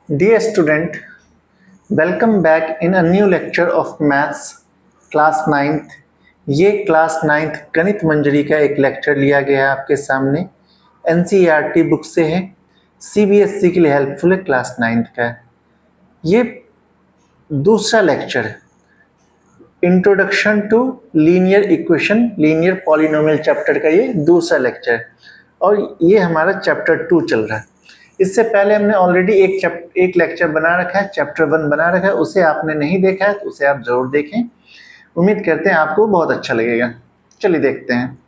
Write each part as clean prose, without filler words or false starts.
Dear student, welcome back in a new lecture of Maths class 9th। ये class 9th गणित मंजरी का एक lecture लिया गया है आपके सामने। NCERT बुक से है, CBSE के लिए हेल्पफुल है, क्लास 9th का है। ये दूसरा लेक्चर है, introduction to linear equation linear polynomial chapter का ये दूसरा लेक्चर है और ये हमारा चैप्टर 2 चल रहा है। इससे पहले हमने ऑलरेडी एक लेक्चर बना रखा है, चैप्टर 1 बना रखा है, उसे आपने नहीं देखा है तो उसे आप जरूर देखें। उम्मीद करते हैं आपको बहुत अच्छा लगेगा। चलिए देखते हैं।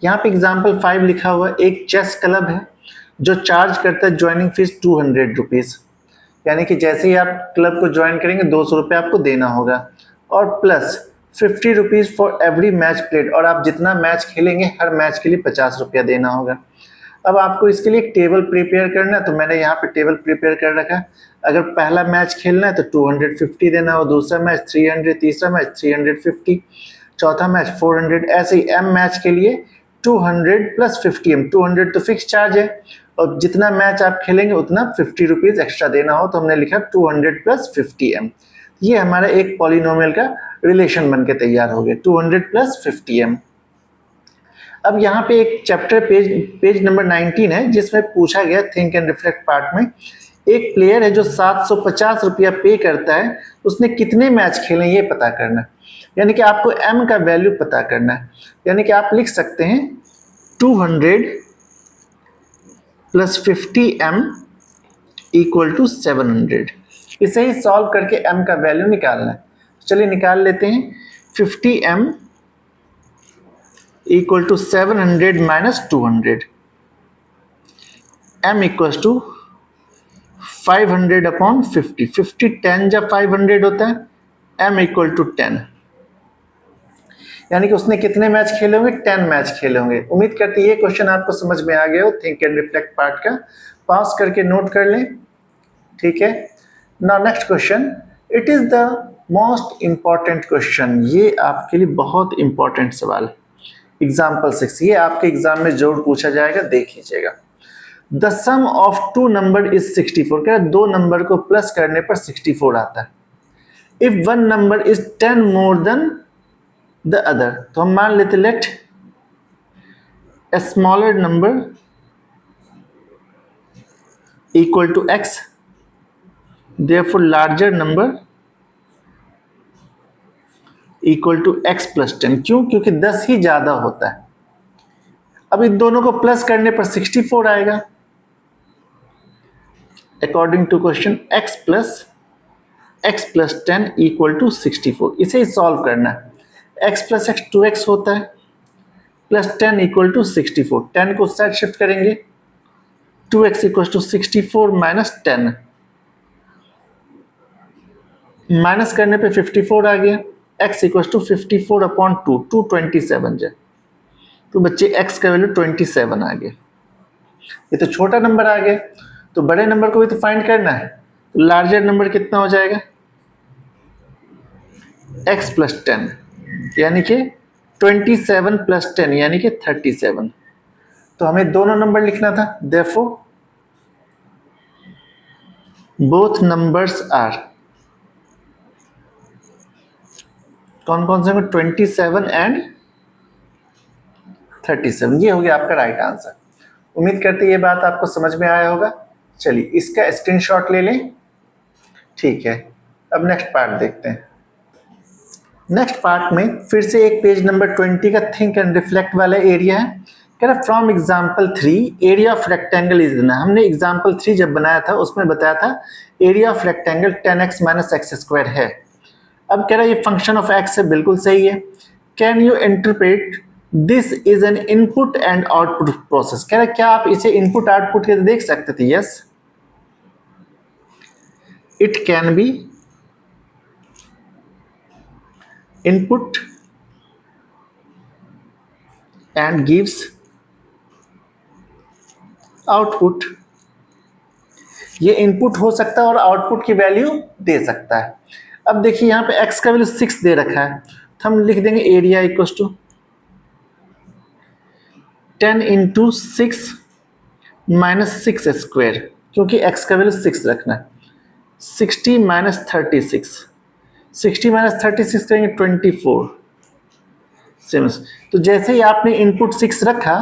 यहाँ पे एग्जाम्पल 5 लिखा हुआ है। एक चेस क्लब है जो चार्ज करता है ज्वाइनिंग फीस 200 रुपीज़, यानी कि जैसे ही आप क्लब को ज्वाइन करेंगे 200 रुपये आपको देना होगा और plus 50 rupees for every match played, और आप जितना मैच खेलेंगे हर मैच के लिए 50 रुपया देना होगा। अब आपको इसके लिए एक टेबल प्रिपेयर करना है, तो मैंने यहाँ पे टेबल प्रिपेयर कर रखा है। अगर पहला मैच खेलना है तो 250 देना हो, दूसरा मैच 300, तीसरा मैच 350, चौथा मैच 400, ऐसे ही एम मैच के लिए 200 प्लस 50 200 तो फिक्स चार्ज है और जितना मैच आप खेलेंगे उतना 50 रुपीज़ एक्स्ट्रा देना हो, तो हमने लिखा 200 प्लस 50 ये हमारा एक पॉलिनोमियल का रिलेशन बन के तैयार हो गया, 200 प्लस 50 अब यहाँ पे एक चैप्टर पेज नंबर 19 है जिसमें पूछा गया थिंक एंड रिफ्लेक्ट पार्ट में, एक प्लेयर है जो 750 रुपया पे करता है, उसने कितने मैच खेले ये पता करना है, यानी कि आपको m का वैल्यू पता करना है। यानी कि आप लिख सकते हैं 200 प्लस 50m इक्वल टू 700। इसे ही सॉल्व करके m का वैल्यू निकालना है। चलिए निकाल लेते हैं। 50m equal to 700 minus 200, m equals to 500 upon 50, 50 10 जब 500 होता है, m equal to 10, यानी कि उसने कितने मैच खेले होंगे, 10 मैच खेले होंगे। उम्मीद करते हैं ये क्वेश्चन आपको समझ में आ गया हो थिंक एंड रिफ्लेक्ट पार्ट का। पास करके नोट कर लें, ठीक है। Now next question, it is the most important question. ये आपके लिए बहुत इंपॉर्टेंट सवाल है। एग्जाम्पल 6, ये आपके एग्जाम में जरूर पूछा जाएगा, देख लीजिएगा। The sum of two number is 64। क्या दो नंबर को प्लस करने पर 64 आता है। If one number is 10 more than the other, तो हम मान लेते let a smaller number equal to x, therefore larger number equal to x plus 10। क्यों? क्योंकि 10 ही ज्यादा होता है। अब इन दोनों को प्लस करने पर 64 आएगा। According to question x plus 10 equal to 64। इसे ही सॉल्व करना है। x प्लस एक्स 2x होता है, प्लस 10 इक्वल टू 64। 10 को साइड शिफ्ट करेंगे, 2x equal to 64 minus 10, minus करने पे 54 आ गया। x इक्वल टू 54 अपॉन 2, 227 है, तो बच्चे x का वैल्यू 27 आ गया। ये तो छोटा नंबर आ गया, तो बड़े नंबर को भी तो फाइंड करना है। तो लार्जर नंबर कितना हो जाएगा, x प्लस 10, यानी कि 27 प्लस 10 यानी कि 37। तो हमें दोनों नंबर लिखना था, देयरफॉर बोथ नंबर्स आर, कौन कौन से होंगे, 27 एंड 37। ये हो गया आपका राइट आंसर। उम्मीद करते ये बात आपको समझ में आया होगा। चलिए इसका स्क्रीनशॉट ले लें, ठीक है। अब नेक्स्ट पार्ट देखते हैं। नेक्स्ट पार्ट में फिर से एक पेज नंबर 20 का थिंक एंड रिफ्लेक्ट वाला एरिया है। कह रहा from example 3 area of rectangle is देना। हमने एग्जाम्पल 3 जब बनाया था उसमें बताया था area of rectangle 10x minus x square है। अब कह रहा है ये फंक्शन ऑफ x है, बिल्कुल सही है। Can you interpret this is an input and output process. कह रहा है क्या आप इसे इनपुट आउटपुट के देख सकते थे। Yes, it can be input and gives output. ये इनपुट हो सकता है और आउटपुट की वैल्यू दे सकता है। अब देखिए यहाँ पे x का वैल्यू 6 दे रखा है, तो हम लिख देंगे area equal to 10 into 6 minus 6 square. क्योंकि x का वैल्यू 6 रखना है। 60 माइनस 36, 60 माइनस 36 करेंगे 24 सेम। तो जैसे ही आपने इनपुट 6 रखा,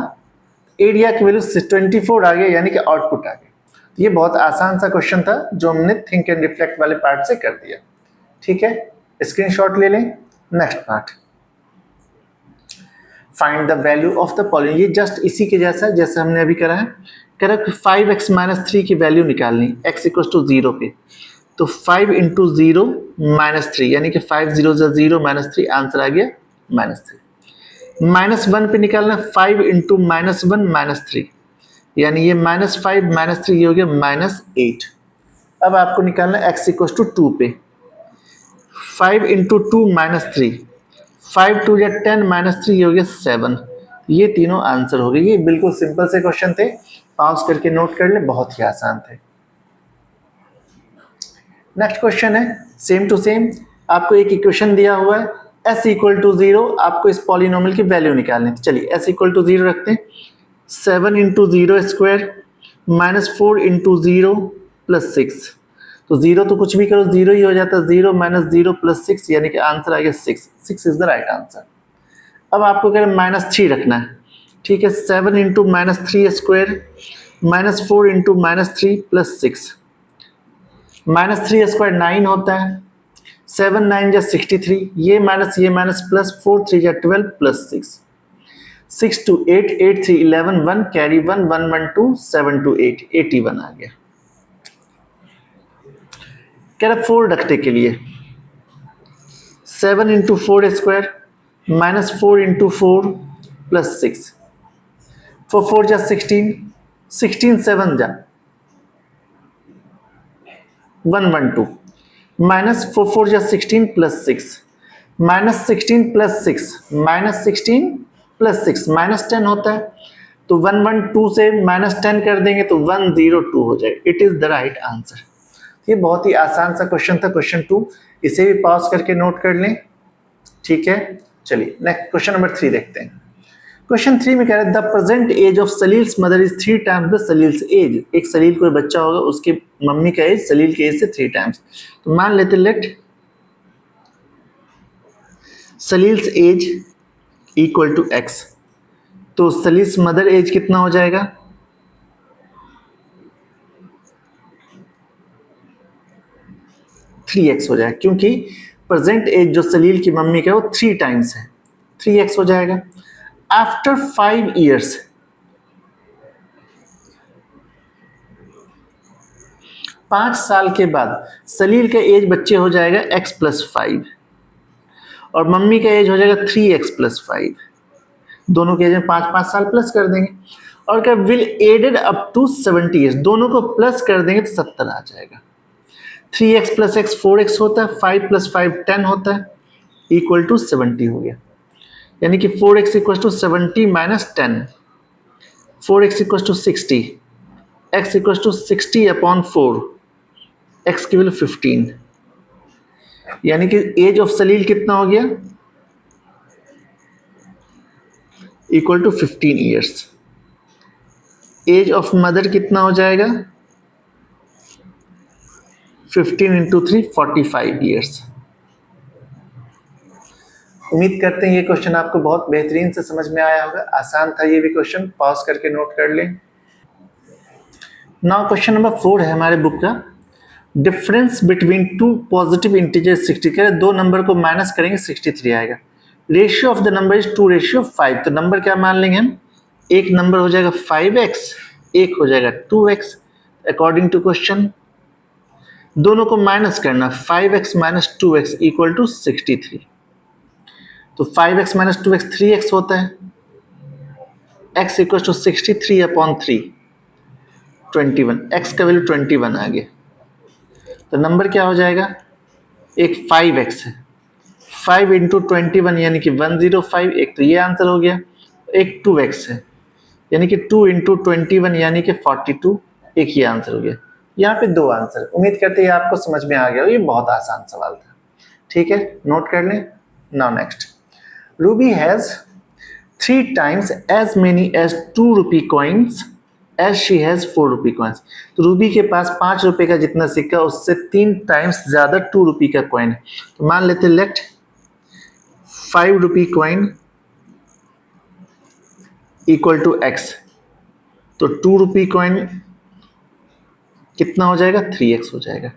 एरिया की वैल्यू 24 आ गया, यानी कि आउटपुट आ गया। ये बहुत आसान सा क्वेश्चन था जो हमने थिंक एंड रिफ्लेक्ट वाले पार्ट से कर दिया। ठीक है, स्क्रीनशॉट ले लें। Next part, find the value of the पॉलिन। ये जस्ट इसी के जैसा है जैसे हमने अभी करा है। कह रहा है 5x माइनस 3 की वैल्यू निकालनी, x इक्वल टू 0 पे। तो 5 इंटू 0 माइनस 3, यानी कि 5 0 0 माइनस 3, आंसर आ गया -3। -1 पे निकालना 5 इंटू -1 -3, यानी ये -5 -3, ये हो गया -8। अब आपको निकालना x इक्वल टू 2 पे। 5 इंटू 2 -3, 5 2 या 10 -3, ये हो गया 7। ये तीनों आंसर हो गए। ये बिल्कुल सिंपल से क्वेश्चन थे, पॉज करके नोट कर ले, बहुत ही आसान थे। नेक्स्ट क्वेश्चन है सेम टू सेम। आपको एक इक्वेशन दिया हुआ है s इक्वल टू 0, आपको इस पॉलिनोमियल की वैल्यू निकालनी है। चलिए s इक्वल टू 0 रखते हैं। 7 into 0 square minus 4 into 0 plus 6। तो 0 तो कुछ भी करो 0 ही हो जाता है। 0 माइनस 0 प्लस 6, यानी कि आंसर आ गया 6। 6 इज द राइट आंसर। अब आपको कह रहे हैं -3 रखना है। ठीक है, 7 into -3 square minus 4 into -3 plus 6। -3 square 9 होता है। 7 9 जा 63, ये माइनस प्लस 4 3 जा 12 प्लस 6। 6 2 8 8 3 11 1 कैरी 1 1 1 2 7 2 8 81 आ गया। कह रहा 4 रखने के लिए 7 into 4 square minus 4 into 4 plus 6। 4 4 जा 16, 16 7 जा 1 1 2, माइनस 4 4 जा 16 plus 6, minus 16 plus 6, minus 16 plus 6 -10 होता है। तो 1 1 2 से -10 कर देंगे तो 1 0 2 हो जाएगा। It is the right answer. ये बहुत ही आसान सा क्वेश्चन था, क्वेश्चन 2। इसे भी पॉज करके नोट कर लें। ठीक है, चलिए नेक्स्ट क्वेश्चन नंबर 3 देखते हैं। क्वेश्चन 3 में कह रहा है the present age of Salil's mother is 3 times the Salil's age. एक सलील कोई बच्चा होगा, उसके मम्मी का एज सलील के एज से 3 टाइम्स। तो मान लेते let Salil's age equal to x। तो सलील्स मदर एज कितना हो जाएगा? 3x हो जाएगा, क्योंकि प्रेजेंट एज जो सलील की मम्मी का है वो 3 टाइम्स है, 3x हो जाएगा। आफ्टर 5 ईयर्स, 5 साल के बाद सलील का एज बच्चे हो जाएगा x प्लस 5 और मम्मी का एज हो जाएगा 3x प्लस 5। दोनों के एज में 5 साल प्लस कर देंगे। और क्या will added up to 70 years, दोनों को प्लस कर देंगे तो 70 आ जाएगा। 3x प्लस x 4x होता है, 5 प्लस 5 10 होता है, इक्वल टू 70 हो गया। यानी कि 4x equal to 70 minus 10, 4x equal to 60, x equal to 60 upon 4, x की वैल्यू 15। यानी कि एज ऑफ सलील कितना हो गया? Equal to 15 years. Age of mother कितना हो जाएगा? 15 इंटू 3 45 ईयर्स। उम्मीद करते हैं ये क्वेश्चन आपको बहुत बेहतरीन से समझ में आया होगा। आसान था ये भी क्वेश्चन, पॉज करके नोट कर लें। नाउ क्वेश्चन नंबर 4 है हमारे बुक का। Difference between two positive integer 60, कह रहे दो नंबर को माइनस करेंगे 63 आएगा। Ratio of the number is 2:5। तो नंबर क्या मान लेंगे हम? एक नंबर हो जाएगा 5x, एक हो जाएगा 2x। अकॉर्डिंग टू क्वेश्चन दोनों को माइनस करना, 5x minus 2x equal to 63। तो 5x माइनस 2x 3x होता है, x equal to 63 upon 3 21, x का वैल्यू 21 आ गया। तो नंबर क्या हो जाएगा? एक 5x है, 5 इंटू 21 यानी कि 105, एक तो ये आंसर हो गया। एक 2x है यानी कि 2 इंटू 21 यानी कि 42, एक ये आंसर हो गया। यहाँ पे दो आंसर। उम्मीद करते हैं आपको समझ में आ गया। ये बहुत आसान सवाल था। ठीक है, नोट कर लें। Now next, Ruby has 3 times as many as 2 rupee coins as she has 4 rupee coins. तो रूबी के पास 5 रुपए का जितना सिक्का उससे 3 टाइम्स ज़्यादा 2 रुपी का कॉइन है। तो मान लेते let 5 rupee coin equal to x. तो 2 रुपी कॉइन कितना हो जाएगा, 3x हो जाएगा।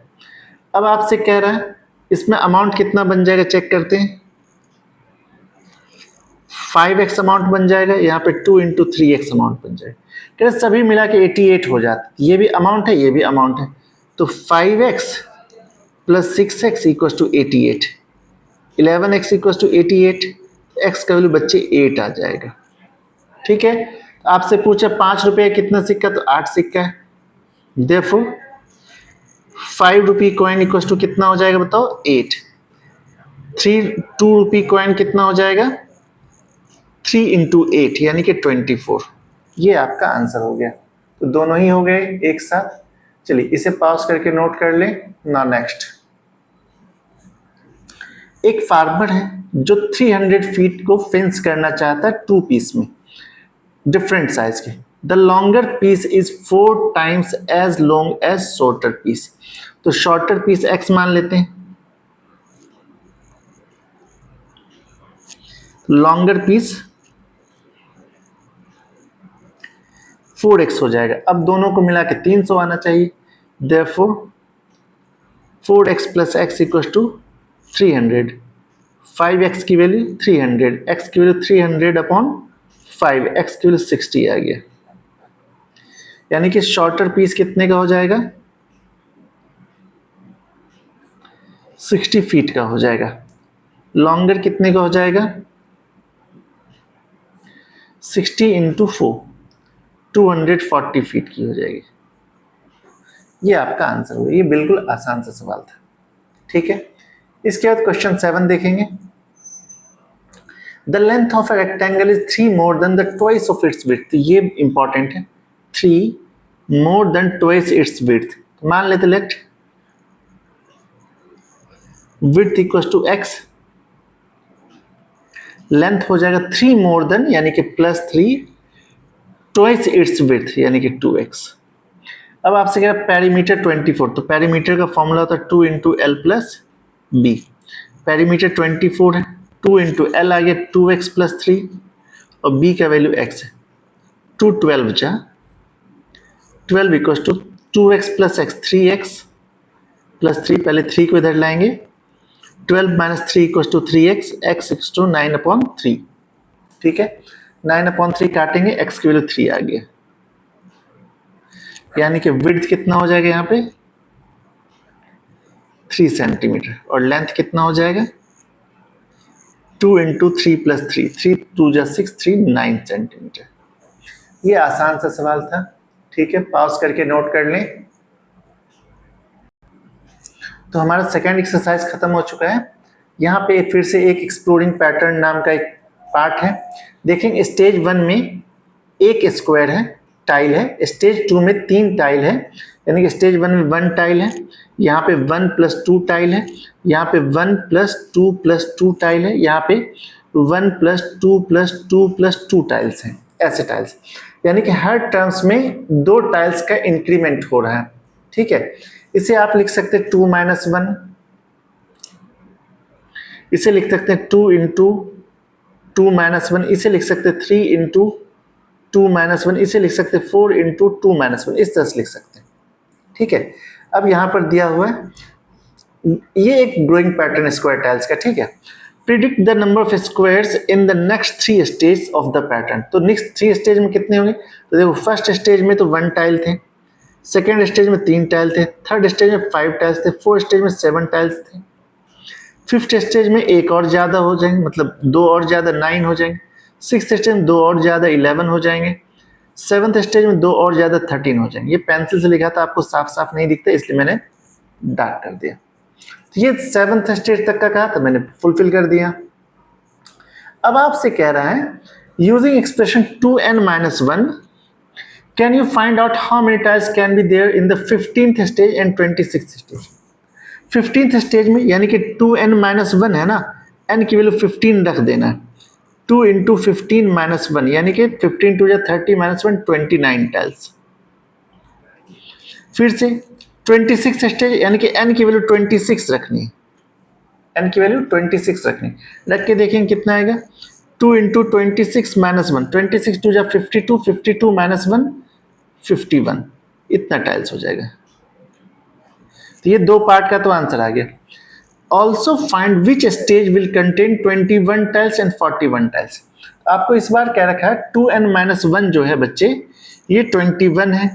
अब आपसे कह रहा है इसमें अमाउंट कितना बन जाएगा, चेक करते हैं। 5x अमाउंट बन जाएगा, यहाँ पे 2 इंटू 3x अमाउंट बन जाएगा। कह रहे सभी मिला के 88 हो जाता, ये भी अमाउंट है ये भी अमाउंट है। तो 5x plus 6x equal to 88, 11x equal to 88, x का वैल्यू बच्चे 8 आ जाएगा। ठीक है, आपसे पूछा 5 रुपये कितना सिक्का, तो 8 सिक्का है। Therefore 5 rupee coin equal to कितना हो जाएगा बताओ, 8। 2 रुपी कॉइन कितना हो जाएगा, 3 इंटू 8 यानी कि 24। ये आपका आंसर हो गया। तो दोनों ही हो गए एक साथ। चलिए इसे पॉज करके नोट कर लें ना। नेक्स्ट, एक फार्मर है जो 300 फीट को फेंस करना चाहता है 2 पीस में, डिफरेंट साइज के। The longer piece is 4 times as long as shorter piece. तो शॉर्टर पीस x मान लेते हैं, लॉन्गर पीस 4x हो जाएगा। अब दोनों को मिला के 300 आना चाहिए। Therefore 4x plus x equal to 300। 5x की वैल्यू 300, x की वैल्यू 300 अपॉन 5, x की वैल्यू 60 आ गया। यानी कि शॉर्टर पीस कितने का हो जाएगा, 60 फीट का हो जाएगा। लॉन्गर कितने का हो जाएगा, 60 इंटू 4, 240 फीट की हो जाएगी। ये आपका आंसर हुआ। ये बिल्कुल आसान सा सवाल था। ठीक है, इसके बाद क्वेश्चन 7 देखेंगे। The length of a rectangle is 3 more than the twice of its width. ये इंपॉर्टेंट है, 3 more than twice its width. मान लेते let width equal to x, length हो जाएगा 3 मोर देन यानी कि +3 ट्वाइस इट्स विड्थ यानी कि 2x। अब आपसे कह रहा है पेरीमीटर 24, तो पेरीमीटर का फॉर्मूला होता है 2 into l plus b. Perimeter 24 है, 2 इंटू एल आ गया 2x प्लस 3 और b का वैल्यू x है। 2 12 जा 12 equal to 2x plus x 3x plus 3, पहले 3 को इधर लाएंगे। 12 minus 3 equal to 3x, x equal to 9/3। ठीक है, 9/3 काटेंगे, x की वैल्यू 3 आ गया। यानी कि विड्थ कितना हो जाएगा यहाँ पे 3 सेंटीमीटर और लेंथ कितना हो जाएगा 2 इंटू 3 प्लस 3, 3 2 जा 6, 3 9 सेंटीमीटर। ये आसान सा सवाल था। ठीक है, पॉज करके नोट कर लें। तो हमारा सेकेंड एक्सरसाइज खत्म हो चुका है। यहाँ पे फिर से एक एक्सप्लोरिंग पैटर्न नाम का एक पार्ट है। देखेंगे स्टेज 1 में एक स्क्वायर है, टाइल है। स्टेज 2 में 3 टाइल है, यानी कि स्टेज 1 में 1 टाइल है, यहाँ पे 1 + 2 टाइल है, यहाँ पे 1 + 2 + 2 टाइल है, यहाँ पे 1 + 2 + 2 + 2 टाइल्स हैं। ऐसे टाइल्स यानी कि हर टर्म्स में 2 टाइल्स का इंक्रीमेंट हो रहा है। ठीक है, इसे आप लिख सकते हैं 2 - 1, इसे लिख सकते हैं 2 इंटू 2 - 1, इसे लिख सकते हैं 3 इंटू 2 - 1, इसे लिख सकते हैं 4 इंटू 2 - 1, इस तरह से लिख सकते हैं। ठीक है, अब यहाँ पर दिया हुआ है ये एक ग्रोइंग पैटर्न स्क्वायर टाइल्स का। ठीक है, predict the number of squares in the next 3 stage of the pattern. तो नेक्स्ट 3 स्टेज में कितने होंगे, तो देखो फर्स्ट स्टेज में तो 1 टाइल थे, सेकेंड स्टेज में 3 टाइल थे, थर्ड स्टेज में 5 टाइल्स थे, फोर्थ स्टेज में 7 टाइल्स थे, फिफ्थ स्टेज में एक और ज़्यादा हो जाएंगे, मतलब 2 और ज़्यादा 9 हो जाएंगे, सिक्स स्टेज में 2 और ज़्यादा 11 हो जाएंगे, सेवन्थ स्टेज में 2 और ज़्यादा 13 हो जाएंगे। ये पेंसिल से लिखा था, आपको साफ साफ नहीं दिखता इसलिए मैंने डार्क कर दिया। तो ये 7th स्टेज तक का कहा था, मैंने फुलफिल कर दिया। अब आपसे कह रहा है using expression 2n - 1 can you find out how many tiles can be there in the 15th stage and 26th stage. 15th stage में यानी कि 2n - 1 है ना, n की वैल्यू 15 रख देना है। 2 इंटू 15 - 1 यानी कि 15 2 जा 30 - 1 29 टाइल्स। फिर से 26 स्टेज यानी कि n की वैल्यू 26 रखनी है, n की वैल्यू 26 रखनी है। रख के देखेंगे कितना आएगा, 2 इंटू 26 माइनस 1, 26 टू जा 52, 52 माइनस 1 51, इतना टाइल्स हो जाएगा। तो ये दो पार्ट का तो आंसर आ गया। Also find which stage will contain 21 tiles and 41 tiles. आपको इस बार क्या रखा है, 2n माइनस 1 जो है बच्चे ये 21 है,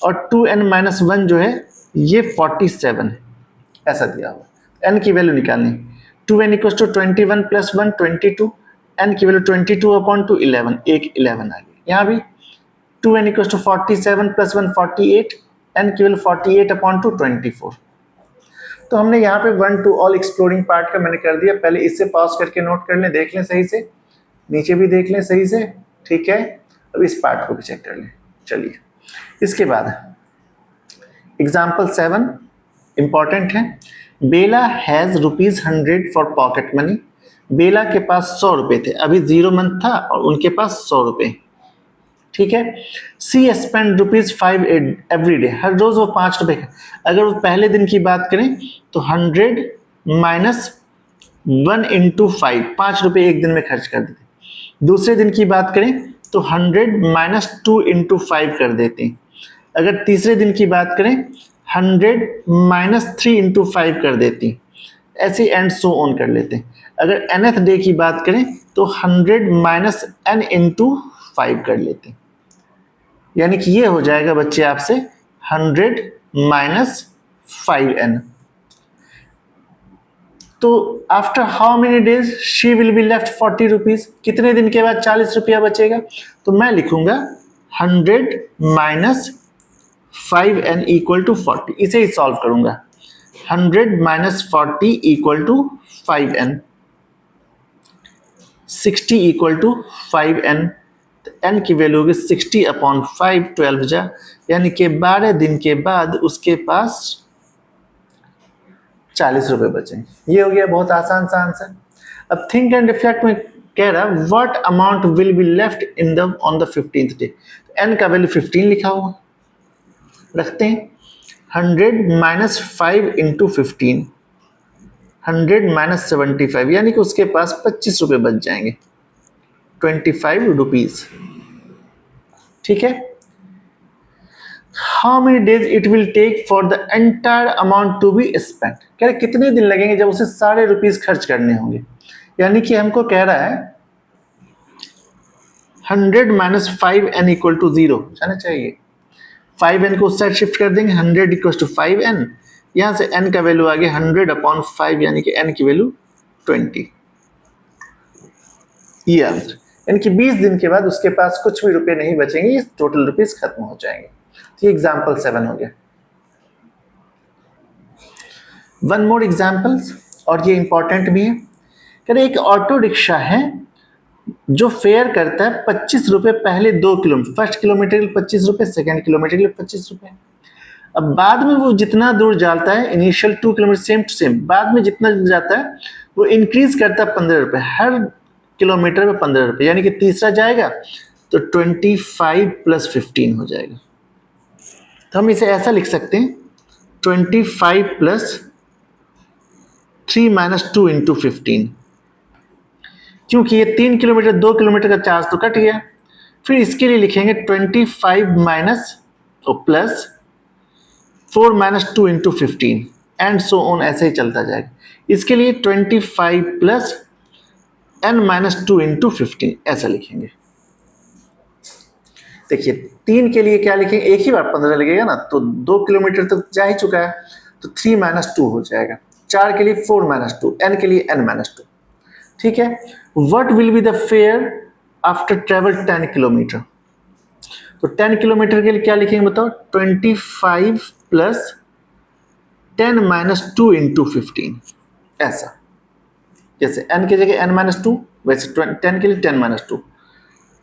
और 2n माइनस 1 जो है ये 47 है, ऐसा दिया हुआ। n की वैल्यू निकालनी, 2n equal to 21 plus 1 22, n की वैल्यू 22 अपॉन 2 11, एक 11 आ गई। यहाँ भी 2n equal to 47 plus 1 48, n की वैल्यू 48 अपॉन 2 24। तो हमने यहाँ पे 1 टू ऑल एक्सप्लोरिंग पार्ट का मैंने कर दिया। पहले इससे पॉज करके नोट कर लें, देख लें सही से, नीचे भी देख लें सही से, ठीक है। अब इस पार्ट को भी चेक कर लें। चलिए इसके बाद एग्जाम्पल 7 इंपॉर्टेंट है। बेला हैज ₹100 फॉर पॉकेट मनी। बेला के पास 100 रुपए थे, अभी 0 मंथ था और उनके पास 100 रुपए, ठीक है। सी स्पेंड ₹5 एवरी डे, हर रोज वो 5 रुपए का। अगर वो पहले दिन की बात करें तो 100 माइनस 1 इंटू 5, 5 रुपए एक दिन में खर्च कर देते। दूसरे दिन की बात करें तो 100 माइनस 2 इंटू 5 कर देते हैं। अगर तीसरे दिन की बात करें 100 माइनस 3 इंटू 5 कर देती, ऐसे एंड सो ऑन कर लेते हैं। अगर nth डे की बात करें तो 100 माइनस n इंटू 5 कर लेते हैं, यानी कि ये हो जाएगा बच्चे आपसे 100 माइनस 5n। तो after how many days she will be left 40 rupees, कितने दिन के बाद 40 रुपया बचेगा। तो मैं लिखूंगा 100 माइनस 5n इक्वल टू 40, इसे ही सॉल्व करूंगा। 100 minus 40 equal to 5n, 60 equal to 5n। n की वैल्यू होगी 60 अपॉन 5, 12 जा, यानी कि 12 दिन के बाद उसके पास 40 रुपए बचेंगे। ये हो गया बहुत आसान सा आंसर। अब थिंक एंड रिफ्लेक्ट में कह रहा है what amount will be left in the on the 15th day. n का वैल्यू 15 लिखा हुआ, रखते हैं 100 माइनस 5 इंटू 15, 100 माइनस 75, यानी कि उसके पास 25 रुपए बच जाएंगे, 25 रुपीज, ठीक है। How many days it will take for the entire amount to be spent, कह रहे कितने दिन लगेंगे जब उसे सारे रुपीज खर्च करने होंगे। यानी कि हमको कह रहा है 100 माइनस 5n इक्वल टू 0 जाना चाहिए। 5n को उस साइड शिफ्ट कर देंगे, 100 इक्वल टू 5n, यहां से n का वैल्यू आ गया 100 अपॉन 5, यानी कि n की वैल्यू 20। ये आंसर, यानी कि 20 दिन के बाद उसके पास कुछ भी रुपए नहीं बचेंगे, ये टोटल रुपीज खत्म हो जाएंगे। ये एग्जाम्पल 7 हो गया। वन मोर एग्जाम्पल्स, और ये इंपॉर्टेंट भी है। कह रहे एक ऑटो रिक्शा है जो फेयर करता है 25 रुपए पहले 2 किलोमीटर, फर्स्ट किलोमीटर के लिए 25 रुपए, सेकेंड किलोमीटर के लिए 25 रुपए। अब बाद में वो जितना दूर जाता है, initial 2 kilometre same to same, बाद में जितना जाता है वो इंक्रीज करता है 15 रुपए, हर किलोमीटर में 15 रुपए, यानी कि तीसरा जाएगा तो 25 प्लस 15 हो जाएगा। तो हम इसे ऐसा लिख सकते हैं 25 प्लस 3 माइनस 2 इंटू 15, क्योंकि ये 3 किलोमीटर 2 किलोमीटर का चार्ज तो कट गया। फिर इसके लिए लिखेंगे 25 minus plus 4 minus 2 into 15 and so on, ऐसे ही चलता जाएगा। इसके लिए 25 प्लस n माइनस 2 इंटू 15 ऐसा लिखेंगे। देखिए 3 के लिए क्या लिखेंगे, एक ही बार 15 लगेगा ना, तो 2 किलोमीटर तो जा ही चुका है, तो 3 माइनस 2 हो जाएगा। 4 के लिए 4 माइनस 2, n के लिए n माइनस 2, ठीक है। What will be the fair after travel 10 kilometre, तो 10 किलोमीटर के लिए क्या लिखेंगे बताओ, 25 प्लस 10 माइनस 2 इंटू 15, ऐसा। जैसे n की जगह n माइनस 2, वैसे 10 के लिए 10 माइनस 2,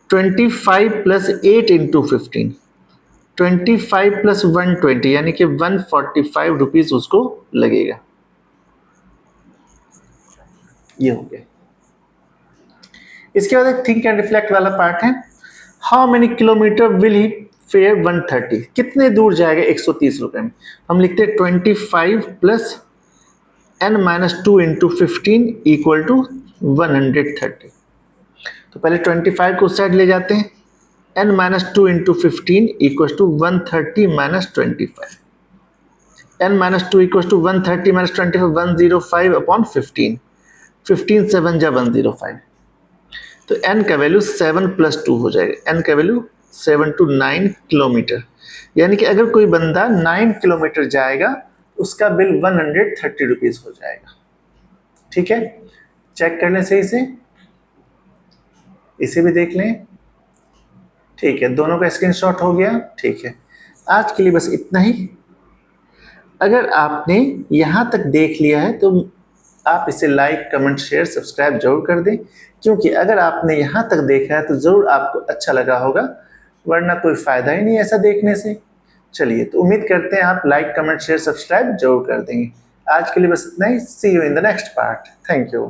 25 प्लस 8 इंटू 15, 25 प्लस 120, यानी कि 145 रुपीज उसको लगेगा। ये हो गया। इसके बाद एक थिंक एंड रिफ्लेक्ट वाला पार्ट है। How many kilometre will he fair 130 कितने दूर जाएगा 130 रुपये में? हम लिखते हैं 25 plus n minus 2 into 15 equal to 130। तो पहले 25 को उस साइड ले जाते हैं, n minus 2 into 15 equal to 130 minus 25। n minus 2 equal to 130 minus 25 105 upon 15। 15 7 जा 105, तो n का वैल्यू 7 प्लस 2 हो जाएगा। n का वैल्यू 7 to 9 किलोमीटर, यानी कि अगर कोई बंदा 9 किलोमीटर जाएगा उसका बिल 130 रुपीज हो जाएगा। ठीक है, चेक कर लें सही से, इसे भी देख लें। ठीक है, दोनों का स्क्रीनशॉट हो गया। ठीक है, आज के लिए बस इतना ही। अगर आपने यहाँ तक देख लिया है तो आप इसे लाइक कमेंट शेयर सब्सक्राइब जरूर कर दें, क्योंकि अगर आपने यहाँ तक देखा है तो ज़रूर आपको अच्छा लगा होगा, वरना कोई फ़ायदा ही नहीं ऐसा देखने से। चलिए, तो उम्मीद करते हैं आप लाइक कमेंट शेयर सब्सक्राइब जरूर कर देंगे। आज के लिए बस इतना ही। See you in the next part. Thank you.